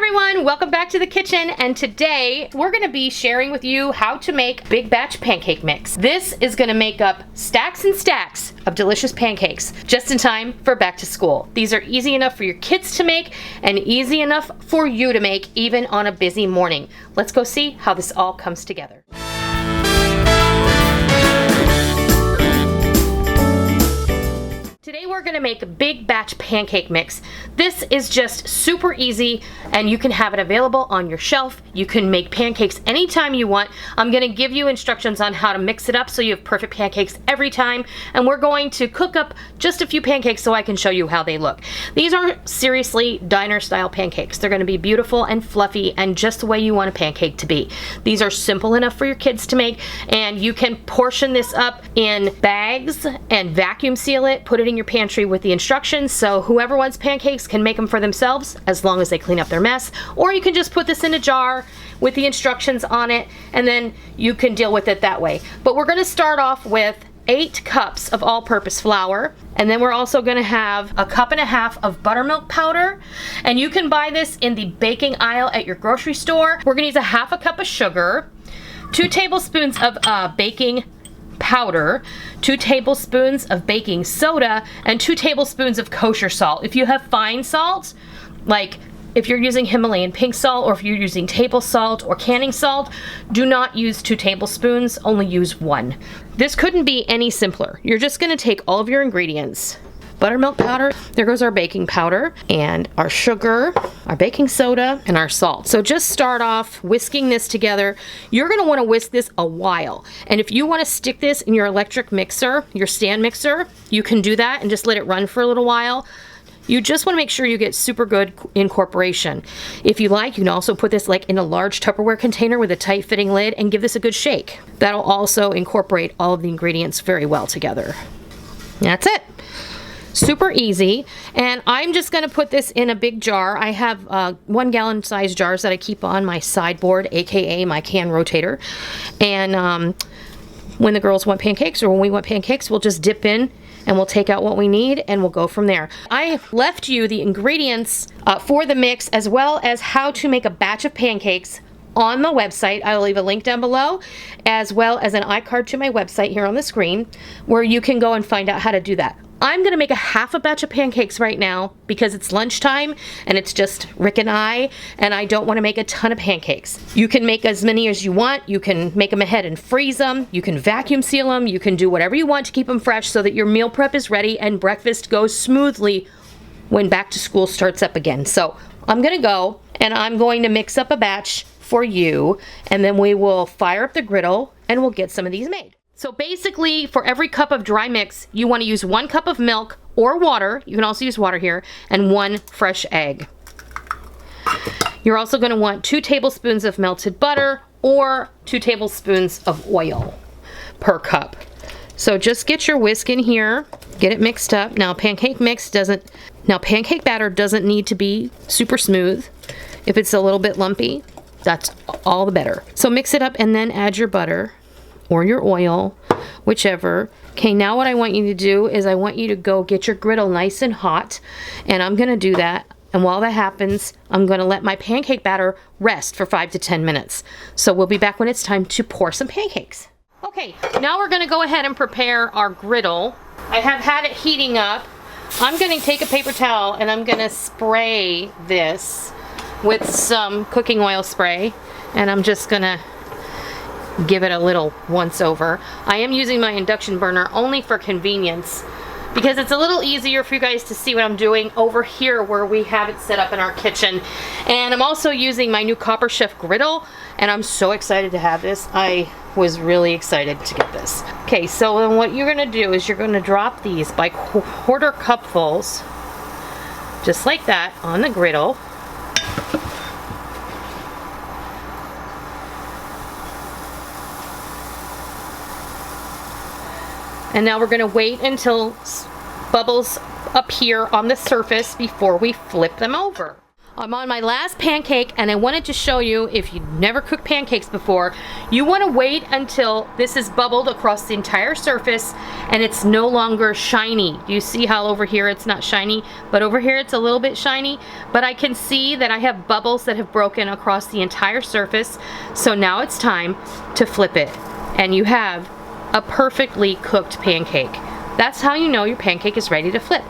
everyone, welcome back to the kitchen, and today we're going to be sharing with you how to make big batch pancake mix. This is going to make up stacks and stacks of delicious pancakes just in time for back to school. These are easy enough for your kids to make and easy enough for you to make even on a busy morning. Let's go see how this all comes together. Today we're going to make a big batch pancake mix. This is just super easy and you can have it available on your shelf. You can make pancakes anytime you want. I'm going to give you instructions on how to mix it up so you have perfect pancakes every time, and we're going to cook up just a few pancakes so I can show you how they look. These are seriously diner style pancakes. They're going to be beautiful and fluffy and just the way you want a pancake to be. These are simple enough for your kids to make, and you can portion this up in bags and vacuum seal it, put it in your pantry with the instructions so whoever wants pancakes can make them for themselves as long as they clean up their mess. Or you can just put this in a jar with the instructions on it and then you can deal with it that way. But we're going to start off with 8 cups of all-purpose flour, and then we're also going to have a 1.5 cups of buttermilk powder, and you can buy this in the baking aisle at your grocery store. We're going to use a 1/2 cup of sugar, 2 tablespoons of baking powder, 2 tablespoons of baking soda, and 2 tablespoons of kosher salt. If you have fine salt, like if you're using Himalayan pink salt or if you're using table salt or canning salt, do not use 2 tablespoons, only use 1. This couldn't be any simpler. You're just going to take all of your ingredients. Buttermilk powder, there goes our baking powder, and our sugar, our baking soda, and our salt. So just start off whisking this together. You're going to want to whisk this a while, and if you want to stick this in your electric mixer, your stand mixer, you can do that and just let it run for a little while. You just want to make sure you get super good incorporation. If you like, you can also put this like in a large Tupperware container with a tight fitting lid and give this a good shake. That'll also incorporate all of the ingredients very well together. That's it. Super easy, and I'm just going to put this in a big jar. I have 1 gallon size jars that I keep on my sideboard, aka my can rotator, and when the girls want pancakes or when we want pancakes, we'll just dip in and we'll take out what we need and we'll go from there. I left you the ingredients for the mix as well as how to make a batch of pancakes on the website. I'll leave a link down below, as well as an iCard to my website here on the screen where you can go and find out how to do that. I'm going to make a 1/2 batch of pancakes right now because it's lunchtime and it's just Rick and I don't want to make a ton of pancakes. You can make as many as you want. You can make them ahead and freeze them. You can vacuum seal them. You can do whatever you want to keep them fresh so that your meal prep is ready and breakfast goes smoothly when back to school starts up again. So I'm going to go and I'm going to mix up a batch for you, and then we will fire up the griddle and we'll get some of these made. So basically, for every cup of dry mix, you want to use 1 cup of milk or water. You can also use water here, and 1 fresh egg. You're also going to want 2 tablespoons of melted butter or 2 tablespoons of oil per cup. So just get your whisk in here, get it mixed up. Now pancake batter doesn't need to be super smooth. If it's a little bit lumpy, that's all the better. So mix it up and then add your butter or your oil, whichever. Okay, now what I want you to do is I want you to go get your griddle nice and hot, and I'm gonna do that. And while that happens, I'm gonna let my pancake batter rest for 5 to 10 minutes. So we'll be back when it's time to pour some pancakes. Okay, now we're gonna go ahead and prepare our griddle. I have had it heating up. I'm gonna take a paper towel and I'm gonna spray this with some cooking oil spray, and I'm just gonna give it a little once over. I am using my induction burner only for convenience because it's a little easier for you guys to see what I'm doing over here where we have it set up in our kitchen. And I'm also using my new Copper Chef griddle, and I'm so excited to have this. I was really excited to get this. Okay, so then what you're gonna do is you're gonna drop these by quarter cupfuls, just like that, on the griddle. And now we're going to wait until bubbles appear on the surface before we flip them over. I'm on my last pancake, and I wanted to show you, if you've never cooked pancakes before, you want to wait until this is bubbled across the entire surface and it's no longer shiny. Do you see how over here it's not shiny, but over here it's a little bit shiny? But I can see that I have bubbles that have broken across the entire surface. So now it's time to flip it, and you have a perfectly cooked pancake. That's how you know your pancake is ready to flip.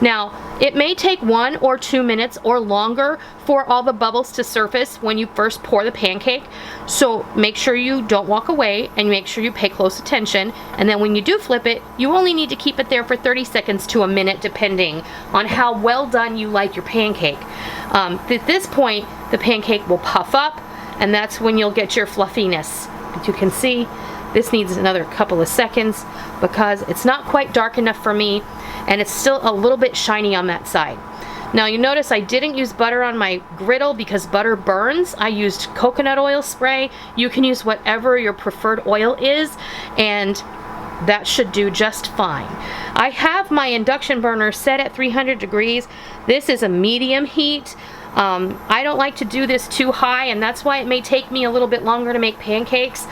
Now, it may take 1 or 2 minutes or longer for all the bubbles to surface when you first pour the pancake. So make sure you don't walk away, and make sure you pay close attention. And then when you do flip it, you only need to keep it there for 30 seconds to a minute, depending on how well done you like your pancake. At this point, the pancake will puff up, and that's when you'll get your fluffiness. But you can see, this needs another couple of seconds because it's not quite dark enough for me, and it's still a little bit shiny on that side. Now you notice I didn't use butter on my griddle because butter burns. I used coconut oil spray. You can use whatever your preferred oil is, and that should do just fine. I have my induction burner set at 300 degrees. This is a medium heat. I don't like to do this too high, and that's why it may take me a little bit longer to make pancakes.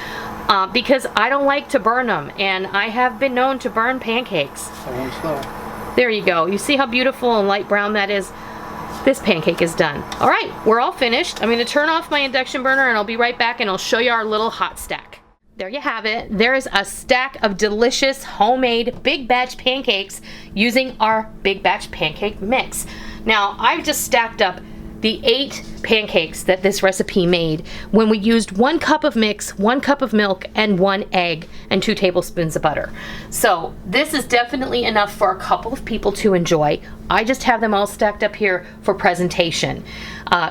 Because I don't like to burn them, and I have been known to burn pancakes. There you go. You see how beautiful and light brown that is? This pancake is done. All right, we're all finished. I'm going to turn off my induction burner, and I'll be right back, and I'll show you our little hot stack. There you have it. There is a stack of delicious homemade big batch pancakes using our big batch pancake mix. Now, I've just stacked up the 8 pancakes that this recipe made when we used 1 cup of mix, 1 cup of milk, and 1 egg, and 2 tablespoons of butter. So this is definitely enough for a couple of people to enjoy. I just have them all stacked up here for presentation.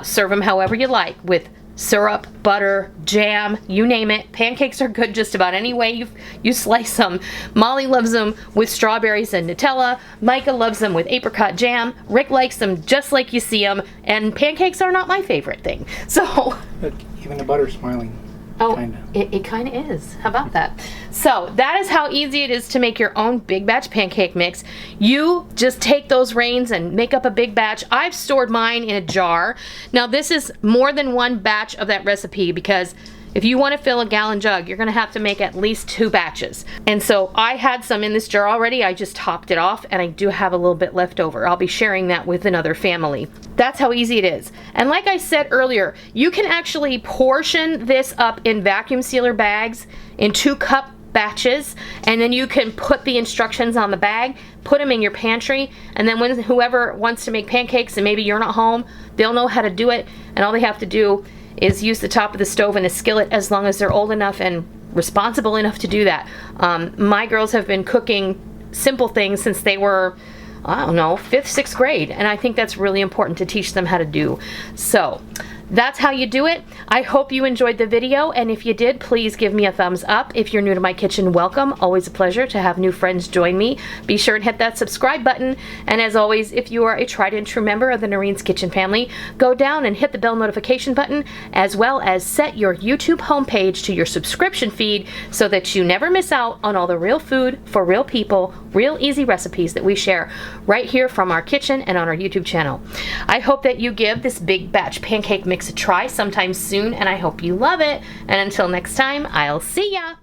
Serve them however you like, with syrup, butter, jam, you name it. Pancakes are good just about any way you slice them. Molly loves them with strawberries and Nutella. Micah loves them with apricot jam. Rick likes them just like you see them. And pancakes are not my favorite thing. So, look, even the butter's smiling. Oh, it kind of is. How about that? So that is how easy it is to make your own big batch pancake mix. You just take those reins and make up a big batch. I've stored mine in a jar. Now this is more than 1 batch of that recipe, because if you want to fill a gallon jug, you're going to have to make at least 2 batches. And so I had some in this jar already. I just topped it off, and I do have a little bit left over. I'll be sharing that with another family. That's how easy it is. And like I said earlier, you can actually portion this up in vacuum sealer bags in 2-cup batches, and then you can put the instructions on the bag, put them in your pantry, and then when whoever wants to make pancakes and maybe you're not home, they'll know how to do it, and all they have to do is use the top of the stove and a skillet, as long as they're old enough and responsible enough to do that. My girls have been cooking simple things since they were, I don't know, 5th, 6th grade, and I think that's really important to teach them how to do. So that's how you do it. I hope you enjoyed the video, and if you did, please give me a thumbs up. If you're new to my kitchen, welcome. Always a pleasure to have new friends join me. Be sure and hit that subscribe button, and as always, if you are a tried and true member of the Noreen's Kitchen family, go down and hit the bell notification button, as well as set your YouTube homepage to your subscription feed so that you never miss out on all the real food for real people, real easy recipes that we share right here from our kitchen and on our YouTube channel. I hope that you give this big batch pancake mix a try sometime soon, and I hope you love it. And until next time, I'll see ya.